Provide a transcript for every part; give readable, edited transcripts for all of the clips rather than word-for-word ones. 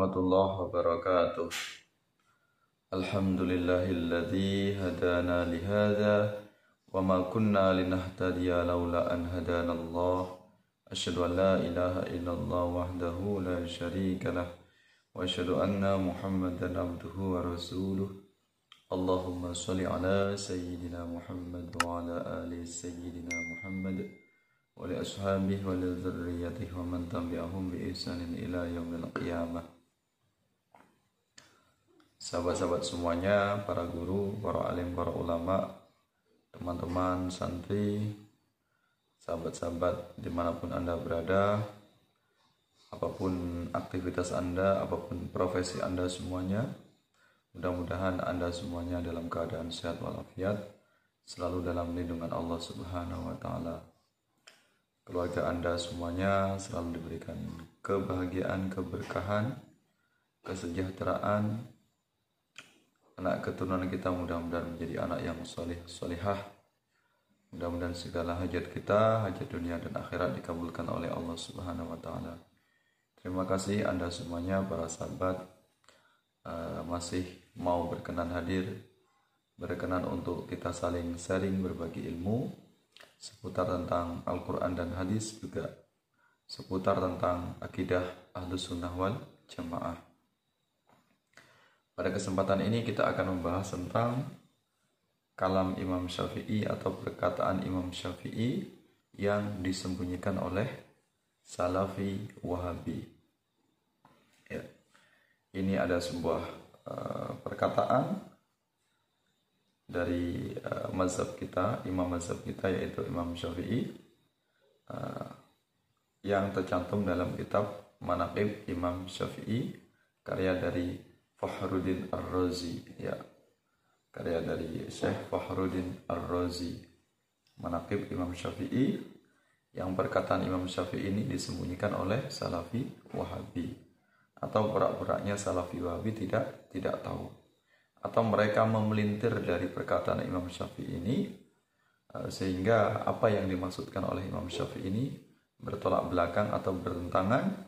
warahmatullahi wabarakatuh. Alhamdulillahilladzi hadana lihada wa ma kunna linahtadiya laula an hadanallah. Asyhadu an la ilaha illallah wahdahu la syarika lah wa asyhadu anna Muhammadan abduhu wa rasuluh. Allahumma shalli ala sayyidina Muhammad wa ala ali sayyidina Muhammad wa li ashabihi wa li dzurriyyatihi wa man tabi'ahum bi ihsanin ila yaumil qiyamah. Sahabat-sahabat semuanya, para guru, para alim, para ulama, teman-teman santri, sahabat-sahabat dimanapun Anda berada, apapun aktivitas Anda, apapun profesi Anda semuanya, mudah-mudahan Anda semuanya dalam keadaan sehat walafiat, selalu dalam lindungan Allah Subhanahu wa Ta'ala. Keluarga Anda semuanya selalu diberikan kebahagiaan, keberkahan, kesejahteraan. Anak keturunan kita mudah-mudahan menjadi anak yang soleh, solehah. Mudah-mudahan segala hajat kita, hajat dunia dan akhirat dikabulkan oleh Allah Subhanahu wa Ta'ala. Terima kasih Anda semuanya, para sahabat, masih mau berkenan hadir, berkenan untuk kita saling sharing, berbagi ilmu seputar tentang Al-Quran dan hadis, juga seputar tentang akidah Ahlus Sunnah wal Jamaah. Pada kesempatan ini kita akan membahas tentang kalam Imam Syafi'i atau perkataan Imam Syafi'i yang disembunyikan oleh Salafi Wahabi. Ya. Ini ada sebuah perkataan dari mazhab kita, imam mazhab kita yaitu Imam Syafi'i, yang tercantum dalam kitab Manaqib Imam Syafi'i, karya dari Fakhruddin Ar-Razi, ya, karya dari Syekh Fakhruddin Ar-Razi, Manaqib Imam Syafi'i, yang perkataan Imam Syafi'i ini disembunyikan oleh Salafi Wahabi, atau pura-puranya Salafi Wahabi tidak tahu, atau mereka memelintir dari perkataan Imam Syafi'i ini, sehingga apa yang dimaksudkan oleh Imam Syafi'i ini bertolak belakang atau bertentangan,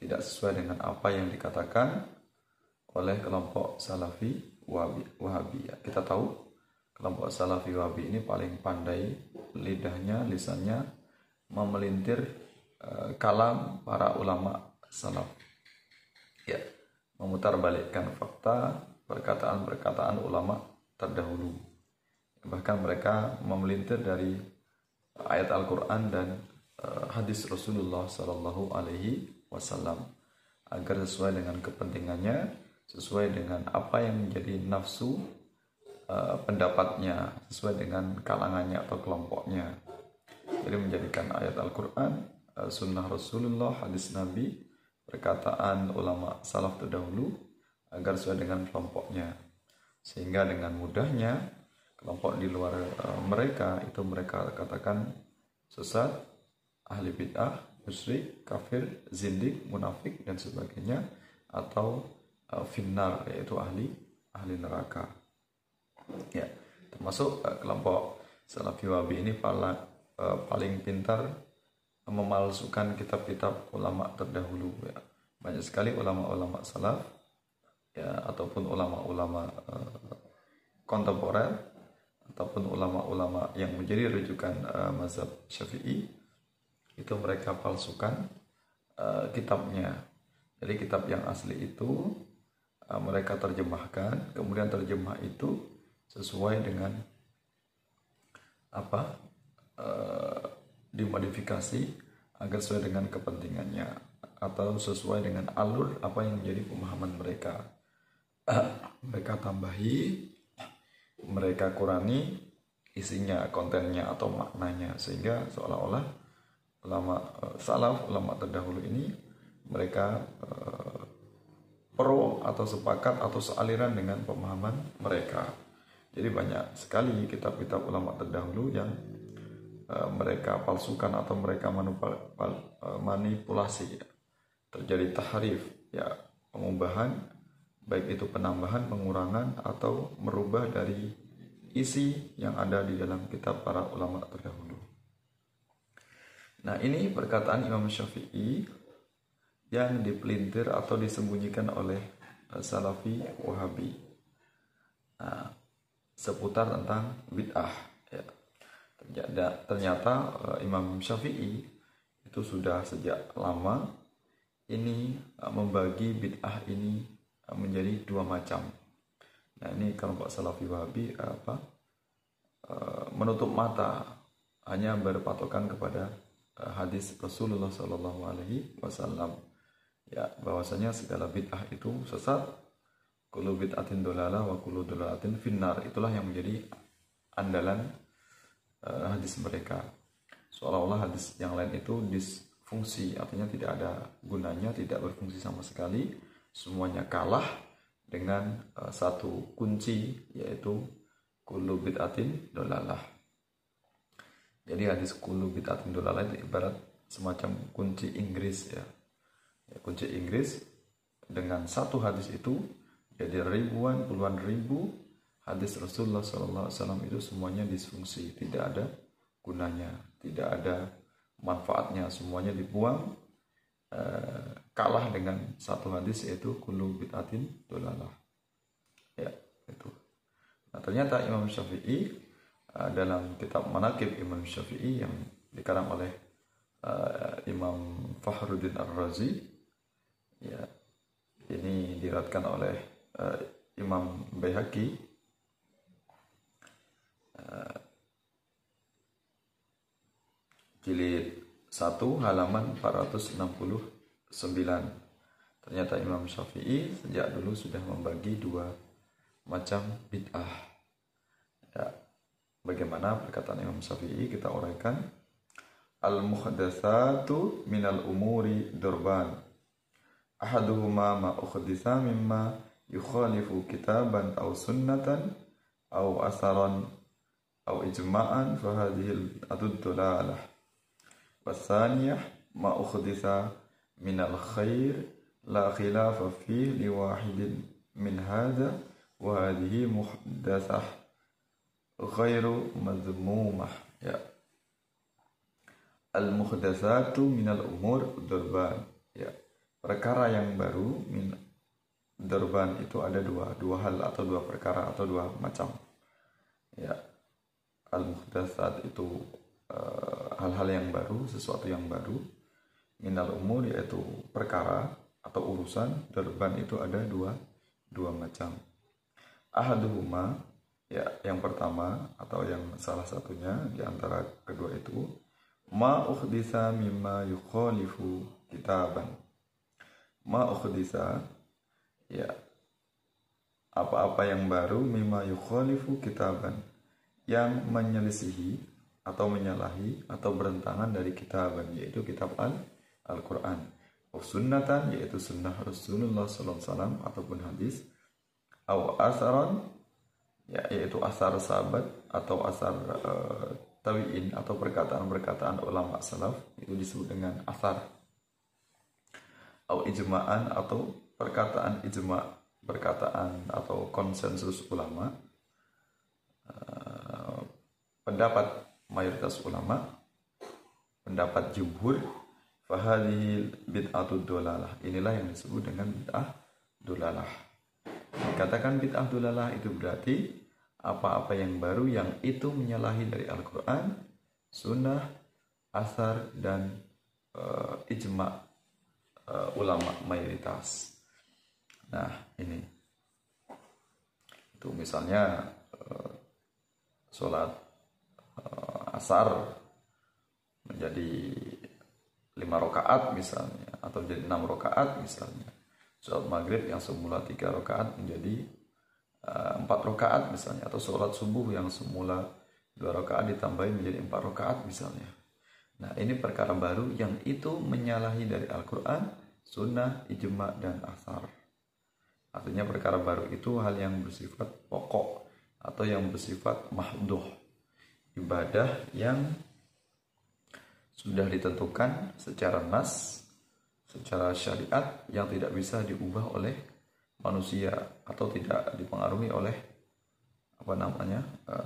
tidak sesuai dengan apa yang dikatakan oleh kelompok Salafi Wahabi. Kita tahu kelompok Salafi Wahabi ini paling pandai lisannya memelintir kalam para ulama salaf, ya, memutarbalikkan fakta, perkataan-perkataan ulama terdahulu. Bahkan mereka memelintir dari ayat Al-Quran dan hadis Rasulullah Sallallahu Alaihi Wasallam agar sesuai dengan kepentingannya, sesuai dengan apa yang menjadi nafsu pendapatnya, sesuai dengan kalangannya atau kelompoknya. Jadi menjadikan ayat Al-Quran, sunnah Rasulullah, hadis Nabi, perkataan ulama salaf terdahulu agar sesuai dengan kelompoknya. Sehingga dengan mudahnya kelompok di luar mereka itu mereka katakan sesat, ahli bid'ah, musyrik, kafir, zindik, munafik dan sebagainya, atau finnar, yaitu ahli neraka. Ya, termasuk kelompok Salafi Wahabi ini paling pintar memalsukan kitab-kitab ulama terdahulu. Ya. Banyak sekali ulama-ulama salaf, ya, ataupun ulama-ulama kontemporer, ataupun ulama-ulama yang menjadi rujukan mazhab Syafi'i, itu mereka palsukan kitabnya. Jadi kitab yang asli itu mereka terjemahkan, kemudian terjemah itu sesuai dengan dimodifikasi agar sesuai dengan kepentingannya atau sesuai dengan alur apa yang menjadi pemahaman mereka. Mereka tambahi, mereka kurangi isinya, kontennya atau maknanya, sehingga seolah-olah ulama salaf, ulama terdahulu ini mereka pro atau sepakat atau sealiran dengan pemahaman mereka. Jadi banyak sekali kitab-kitab ulama terdahulu yang mereka palsukan atau mereka manipulasi, terjadi tahrif, ya, pengubahan, baik itu penambahan, pengurangan, atau merubah dari isi yang ada di dalam kitab para ulama terdahulu. Nah, ini perkataan Imam Syafi'i yang dipelintir atau disembunyikan oleh Salafi Wahabi. Nah, seputar tentang bid'ah ya. Ternyata Imam Syafi'i itu sudah sejak lama ini membagi bid'ah ini menjadi dua macam. Nah, ini kelompok Salafi Wahabi menutup mata, hanya berpatokan kepada hadis Rasulullah Shallallahu Alaihi Wasallam ya, bahwasanya segala bid'ah itu sesat, kullu bid'atin dolalah wa kullu dolalatin finnar. Itulah yang menjadi andalan hadis mereka. Seolah-olah hadis yang lain itu disfungsi, artinya tidak ada gunanya, tidak berfungsi sama sekali, semuanya kalah dengan satu kunci, yaitu kullu bid'atin dolalah. Jadi hadis kullu bid'atin dolalah itu ibarat semacam kunci Inggris ya. Kunci Inggris, dengan satu hadis itu jadi ribuan, puluhan ribu hadis Rasulullah SAW itu semuanya disfungsi, tidak ada gunanya, tidak ada manfaatnya, semuanya dibuang, kalah dengan satu hadis, yaitu kullu bid'atin dolalah ya, itu. Nah, ternyata Imam Syafi'i dalam kitab Manaqib Imam Syafi'i yang dikarang oleh Imam Fakhruddin Ar-Razi ya, ini diriwayatkan oleh Imam Baihaqi jilid 1 halaman 469. Ternyata Imam Syafi'i sejak dulu sudah membagi dua macam bid'ah ya. Bagaimana perkataan Imam Syafi'i, kita uraikan. Al-muhdatsatu minal umuri durban, ahaduhuma ma ukhditsa mimma yukhalifu kitaban aw sunnatan aw asaran aw ijma'an fa hadhihi ad-dalalah. Wasaniyah ma ukhditsa minal khair la khilafa fihi li wahidin min hadza wa hadhihi muhdatsah ghairu madhmumah ya. Al-muhdatsatu minal umur durban ya, perkara yang baru. Min durban itu ada dua hal atau dua perkara atau dua macam ya. Al-muhdatsat itu hal-hal yang baru, sesuatu yang baru. Minal umur yaitu perkara atau urusan. Durban itu ada dua macam. Ahaduhuma ya, yang pertama atau yang salah satunya di antara kedua itu, ma ukhditsa mimma yukhalifu kitaban. Ma ukhditsa ya, apa-apa yang baru, mimma yukhalifu kitaban, yang menyelisihi atau menyalahi atau berentangan dari kitaban, yaitu kitab Al-Quran. Sunnatan, yaitu sunnah Rasulullah SAW ataupun hadis. Aw asaran ya, yaitu asar sahabat atau asar tabi'in atau perkataan-perkataan ulama salaf, itu disebut dengan asar. Atau ijma'an atau perkataan ijma', perkataan atau konsensus ulama, pendapat mayoritas ulama, pendapat jumhur. Fahadhil bid'atud dolalah, inilah yang disebut dengan bid'ah dolalah. Dikatakan bid'ah dolalah itu berarti apa-apa yang baru yang itu menyalahi dari Al-Quran, sunnah, asar, dan ijma' ulama mayoritas. Nah, ini itu misalnya sholat asar menjadi 5 rakaat misalnya, atau menjadi 6 rakaat misalnya. Sholat maghrib yang semula 3 rakaat menjadi 4 rakaat misalnya, atau sholat subuh yang semula 2 rakaat ditambahin menjadi 4 rakaat misalnya. Nah, ini perkara baru yang itu menyalahi dari Al-Quran, sunnah, ijma' dan asar. Artinya perkara baru itu hal yang bersifat pokok atau yang bersifat mahduh, ibadah yang sudah ditentukan secara nas, secara syariat, yang tidak bisa diubah oleh manusia atau tidak dipengaruhi oleh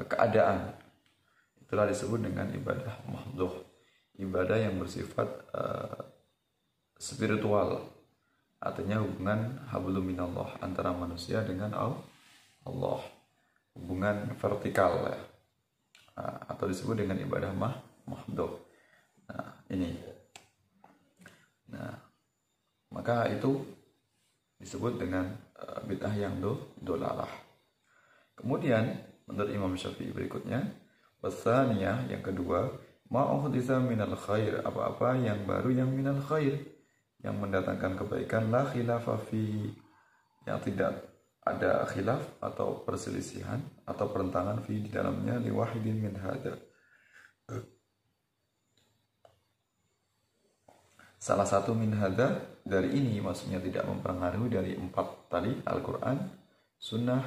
keadaan. Itulah disebut dengan ibadah mahdhuh, ibadah yang bersifat spiritual artinya hubungan hablum minallah, antara manusia dengan Allah, hubungan vertikal ya. Atau disebut dengan ibadah mahdhuf. Nah, ini. Nah, maka itu disebut dengan bid'ah yang dolalah. Kemudian menurut Imam Syafi'i berikutnya, wasaniyah, yang kedua, ma'uhditsa minal khair, apa-apa yang baru yang minal khair, yang mendatangkan kebaikan, la khilafa fi, yang tidak ada khilaf atau perselisihan atau perentangan fi di dalamnya, liwahidin min hada, salah satu min hada dari ini, maksudnya tidak mempengaruhi dari 4 tadi, Al-Quran, Sunnah,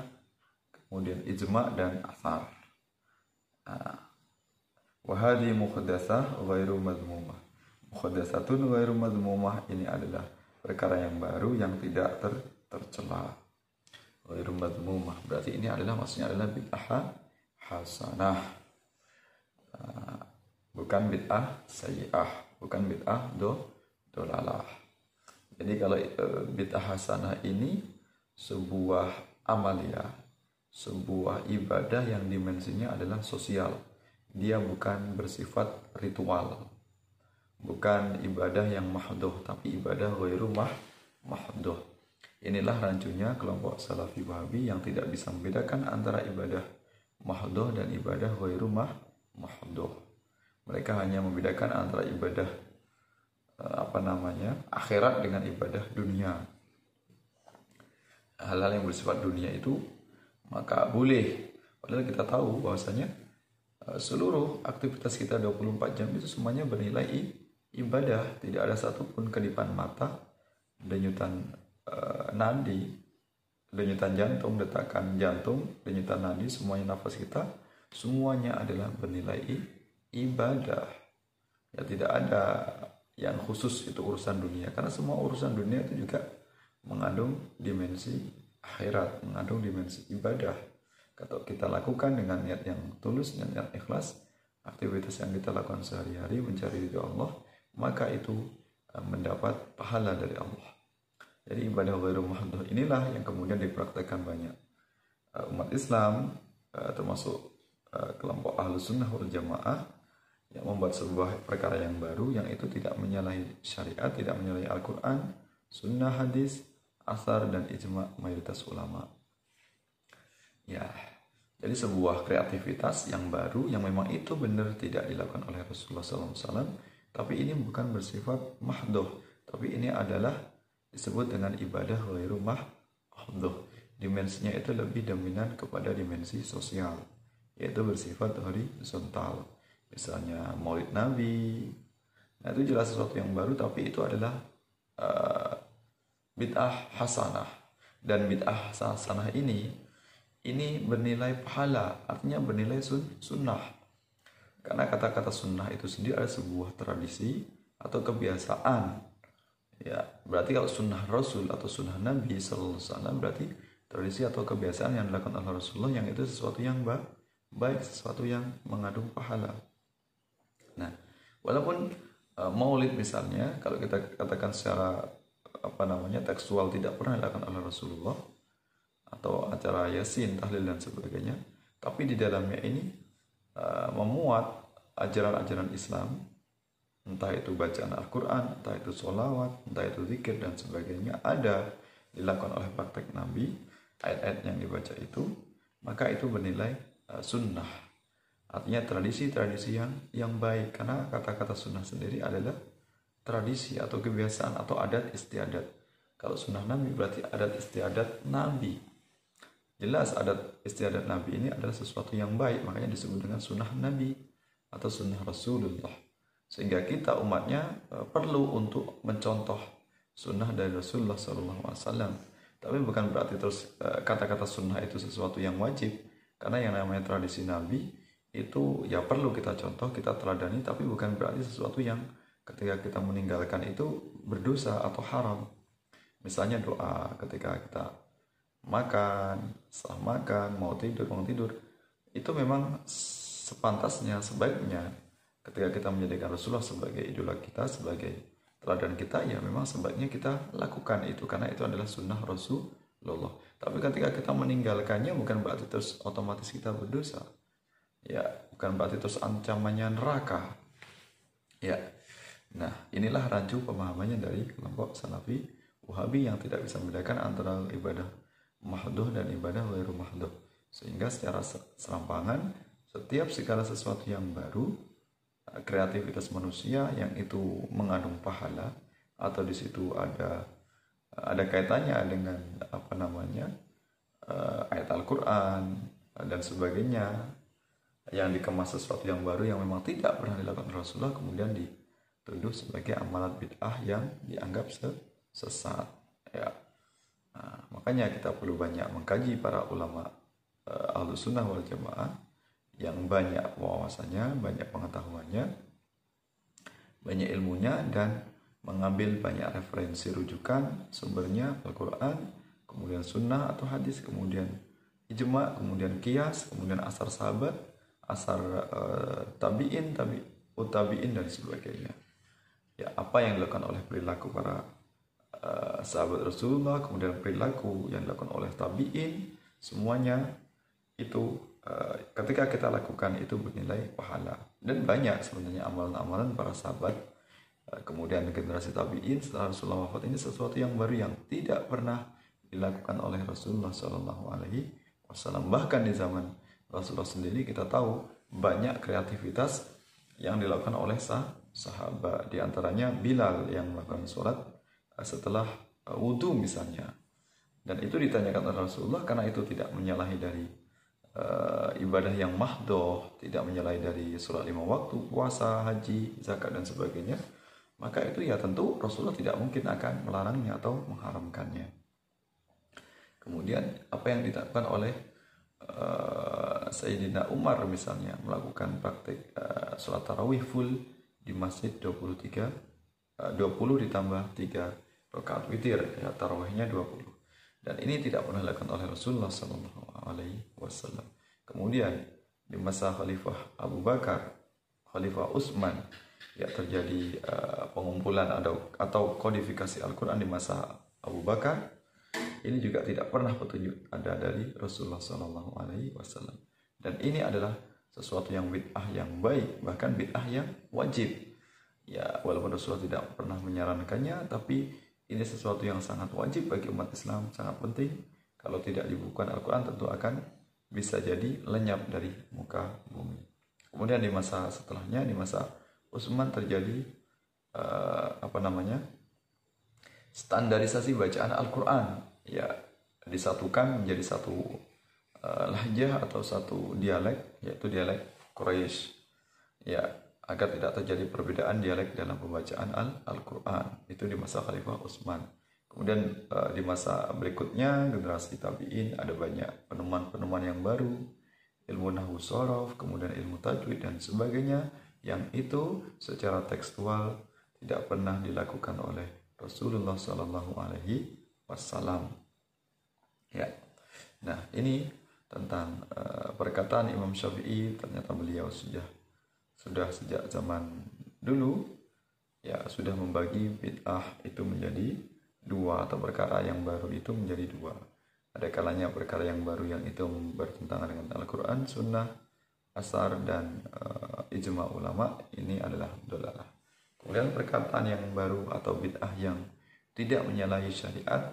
kemudian ijma' dan athar. Wahadi muhdatsah ghairu madmumah. Muhdatsatun ghairu madmumah, ini adalah perkara yang baru yang tidak tercela. Ghairu madmumah berarti ini adalah, maksudnya adalah bid'ah hasanah, bukan bid'ah sayyi'ah, bukan bid'ah dolalah. Jadi kalau bid'ah hasanah ini sebuah amaliyah, sebuah ibadah yang dimensinya adalah sosial. Dia bukan bersifat ritual, bukan ibadah yang mahdhuf, tapi ibadah ghairu mahdhuf. Inilah rancunya kelompok Salafi Wahabi yang tidak bisa membedakan antara ibadah mahdhuf dan ibadah ghairu mahdhuf. Mereka hanya membedakan antara ibadah akhirat dengan ibadah dunia. Hal-hal yang bersifat dunia itu maka boleh, padahal kita tahu bahwasanya seluruh aktivitas kita 24 jam itu semuanya bernilai ibadah. Tidak ada satupun kedipan mata, denyutan nadi, denyutan jantung, detakan jantung, denyutan nadi, semuanya nafas kita, semuanya adalah bernilai ibadah. Ya, tidak ada yang khusus itu urusan dunia, karena semua urusan dunia itu juga mengandung dimensi akhirat, mengandung dimensi ibadah. Kalau kita lakukan dengan niat yang tulus dan niat ikhlas, aktivitas yang kita lakukan sehari-hari mencari ridho Allah, maka itu mendapat pahala dari Allah. Jadi ibadah ghairu mahdhuf inilah yang kemudian dipraktekkan banyak umat Islam, termasuk kelompok Ahlus Sunnah wal Jamaah, yang membuat sebuah perkara yang baru yang itu tidak menyalahi syariat, tidak menyalahi Al-Quran, Sunnah, hadis, asar, dan ijma' mayoritas ulama. Ya, jadi sebuah kreativitas yang baru yang memang itu benar tidak dilakukan oleh Rasulullah SAW, tapi ini bukan bersifat mahdhuf, tapi ini adalah disebut dengan ibadah ghairu mahdhuf. Dimensinya itu lebih dominan kepada dimensi sosial, yaitu bersifat horizontal. Misalnya Maulid Nabi, nah itu jelas sesuatu yang baru, tapi itu adalah bid'ah hasanah. Dan bid'ah hasanah ini bernilai pahala, artinya bernilai sunnah. Karena kata-kata sunnah itu sendiri adalah sebuah tradisi atau kebiasaan. Ya, berarti kalau sunnah Rasul atau sunnah Nabi SAW berarti tradisi atau kebiasaan yang dilakukan oleh Rasulullah, yang itu sesuatu yang baik, sesuatu yang mengandung pahala. Nah, walaupun Maulid misalnya, kalau kita katakan secara tekstual tidak pernah dilakukan oleh Rasulullah, atau acara yasin, tahlil dan sebagainya, tapi di dalamnya ini memuat ajaran-ajaran Islam, entah itu bacaan Al-Quran, entah itu sholawat, entah itu zikir dan sebagainya, ada dilakukan oleh praktek Nabi, ayat-ayat yang dibaca itu, maka itu bernilai sunnah. Artinya tradisi-tradisi yang baik, karena kata-kata sunnah sendiri adalah tradisi atau kebiasaan atau adat istiadat. Kalau sunnah Nabi berarti adat istiadat Nabi. Jelas adat istiadat Nabi ini adalah sesuatu yang baik, makanya disebut dengan sunnah Nabi atau sunnah Rasulullah. Sehingga kita umatnya perlu untuk mencontoh sunnah dari Rasulullah SAW. Tapi bukan berarti terus kata-kata sunnah itu sesuatu yang wajib, karena yang namanya tradisi Nabi itu ya perlu kita contoh, kita teladani, tapi bukan berarti sesuatu yang ketika kita meninggalkan itu berdosa atau haram. Misalnya doa ketika kita makan, setelah makan, mau tidur, itu memang sepantasnya, sebaiknya ketika kita menjadikan Rasulullah sebagai idola kita, sebagai teladan kita, ya memang sebaiknya kita lakukan itu karena itu adalah sunnah Rasulullah. Tapi ketika kita meninggalkannya bukan berarti terus otomatis kita berdosa. Ya, bukan berarti terus ancamannya neraka. Ya. Nah, inilah rancu pemahamannya dari kelompok Salafi Wahabi yang tidak bisa membedakan antara ibadah mahdhuh dan ibadah ghairu mahdhuh. Sehingga secara serampangan setiap segala sesuatu yang baru, kreativitas manusia yang itu mengandung pahala atau di situ ada kaitannya dengan ayat Al-Qur'an dan sebagainya, yang dikemas sesuatu yang baru yang memang tidak pernah dilakukan Rasulullah, kemudian dituduh sebagai amalan bid'ah yang dianggap sesat. Ya. Nah, makanya kita perlu banyak mengkaji para ulama Ahlus Sunnah wal Jamaah yang banyak wawasannya, banyak pengetahuannya, banyak ilmunya, dan mengambil banyak referensi rujukan sumbernya Al-Quran, kemudian sunnah atau hadis, kemudian ijma, kemudian qiyas, kemudian asar sahabat, asar tabi'in, tabi'in dan sebagainya. Ya, apa yang dilakukan oleh perilaku para sahabat Rasulullah, kemudian perilaku yang dilakukan oleh tabi'in, semuanya itu ketika kita lakukan itu bernilai pahala. Dan banyak sebenarnya amalan-amalan para sahabat kemudian generasi tabi'in setelah Rasulullah wafat ini sesuatu yang baru yang tidak pernah dilakukan oleh Rasulullah SAW. Bahkan di zaman Rasulullah sendiri kita tahu banyak kreativitas yang dilakukan oleh sahabat. Di antaranya Bilal yang melakukan sholat setelah wudhu misalnya. Dan itu ditanyakan oleh Rasulullah karena itu tidak menyalahi dari ibadah yang mahdhuh, tidak menyalahi dari sholat 5 waktu, puasa, haji, zakat dan sebagainya. Maka itu ya tentu Rasulullah tidak mungkin akan melarangnya atau mengharamkannya. Kemudian apa yang dilakukan oleh Sayyidina Umar misalnya, melakukan praktik sholat tarawih full di masjid 20 ditambah 3 rakaat witir, ya tarawihnya 20. Dan ini tidak pernah dilakukan oleh Rasulullah SAW. Kemudian di masa Khalifah Abu Bakar, Khalifah Utsman, ya terjadi pengumpulan atau kodifikasi Al-Quran di masa Abu Bakar. Ini juga tidak pernah petunjuk ada dari Rasulullah SAW. Dan ini adalah sesuatu yang bid'ah yang baik, bahkan bid'ah yang wajib. Ya, walaupun Rasulullah tidak pernah menyarankannya, tapi ini sesuatu yang sangat wajib bagi umat Islam, sangat penting. Kalau tidak dibukukan Al-Quran tentu akan bisa jadi lenyap dari muka bumi. Kemudian di masa setelahnya, di masa Utsman terjadi standarisasi bacaan Al-Quran, ya disatukan menjadi satu lahjah atau satu dialek, yaitu dialek Quraisy, ya agar tidak terjadi perbedaan dialek dalam pembacaan Al-Quran. Itu di masa Khalifah Utsman. Kemudian di masa berikutnya generasi tabi'in ada banyak penemuan-penemuan yang baru, ilmu nahwu shorof, kemudian ilmu tajwid dan sebagainya, yang itu secara tekstual tidak pernah dilakukan oleh Rasulullah SAW. Ya, nah ini tentang perkataan Imam Syafi'i. Ternyata beliau sudah sejak zaman dulu ya sudah membagi bid'ah itu menjadi dua, atau perkara yang baru itu menjadi dua. Ada kalanya perkara yang baru yang itu bertentangan dengan Al-Quran, Sunnah, Asar dan ijma ulama, ini adalah dolalah. Kemudian perkataan yang baru atau bid'ah yang tidak menyalahi syariat,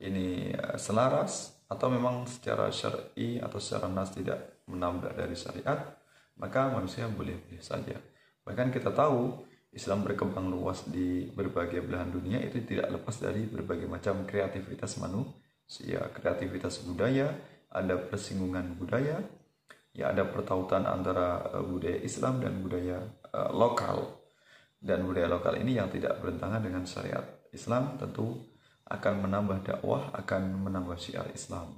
ini selaras atau memang secara syar'i atau secara nas tidak menabrak dari syariat, maka manusia boleh-boleh saja. Bahkan kita tahu Islam berkembang luas di berbagai belahan dunia itu tidak lepas dari berbagai macam kreativitas manusia, kreativitas budaya, ada persinggungan budaya, ya ada pertautan antara budaya Islam dan budaya lokal. Dan budaya lokal ini yang tidak bertentangan dengan syariat Islam tentu akan menambah dakwah, akan menambah syiar Islam.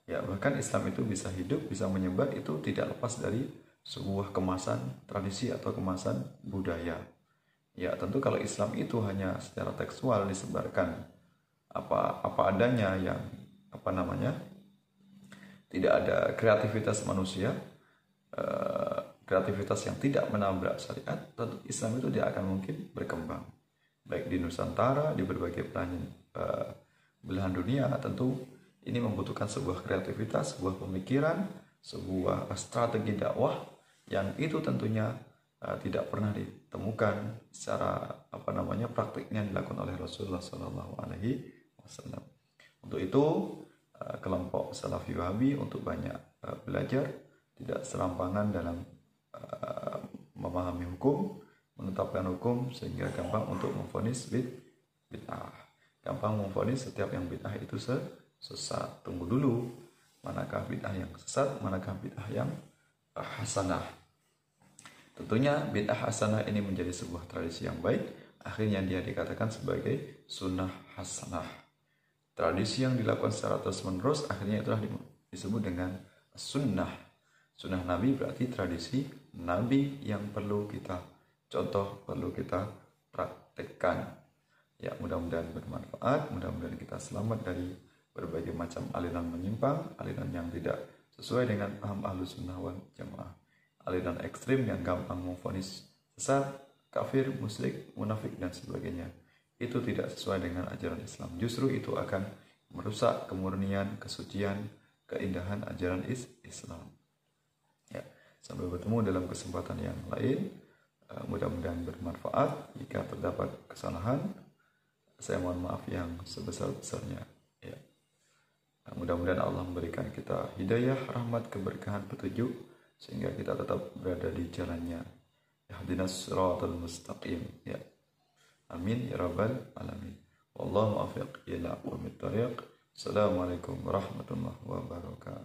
Ya, bahkan Islam itu bisa hidup, bisa menyebar, itu tidak lepas dari sebuah kemasan tradisi atau kemasan budaya. Ya, tentu kalau Islam itu hanya secara tekstual disebarkan apa adanya yang tidak ada kreativitas manusia, kreativitas yang tidak menabrak syariat, tentu Islam itu tidak akan mungkin berkembang. baik di Nusantara, di berbagai belahan dunia. Tentu ini membutuhkan sebuah kreativitas, sebuah pemikiran, sebuah strategi dakwah yang itu tentunya tidak pernah ditemukan secara praktiknya dilakukan oleh Rasulullah SAW. Untuk itu kelompok Salafi Wahabi untuk banyak belajar, tidak serampangan dalam memahami hukum, menetapkan hukum, sehingga gampang untuk memvonis bid'ah. Gampang memvonis setiap yang bid'ah itu sesat. Tunggu dulu, manakah bid'ah yang sesat, manakah bid'ah yang hasanah. Tentunya bid'ah hasanah ini menjadi sebuah tradisi yang baik, akhirnya dia dikatakan sebagai sunnah hasanah. Tradisi yang dilakukan secara terus-menerus akhirnya itulah disebut dengan sunnah. Sunnah Nabi berarti tradisi Nabi yang perlu kita contoh, perlu kita praktekkan. Ya, mudah-mudahan bermanfaat, mudah-mudahan kita selamat dari berbagai macam aliran menyimpang, aliran yang tidak sesuai dengan paham Ahlus Sunnah wal Jamaah, aliran ekstrim yang gampang memvonis sesat, kafir, musyrik, munafik dan sebagainya. Itu tidak sesuai dengan ajaran Islam. Justru itu akan merusak kemurnian, kesucian, keindahan ajaran Islam. Ya, sampai bertemu dalam kesempatan yang lain. Mudah-mudahan bermanfaat. Jika terdapat kesalahan, saya mohon maaf yang sebesar-besarnya. Ya. Mudah-mudahan Allah memberikan kita hidayah, rahmat, keberkahan, petunjuk, sehingga kita tetap berada di jalannya. Ihdinas siratal mustaqim. Ya. Amin ya rabbal alamin. Wallahu muwaffiq ila aqwamit thariq. Assalamualaikum warahmatullahi wabarakatuh.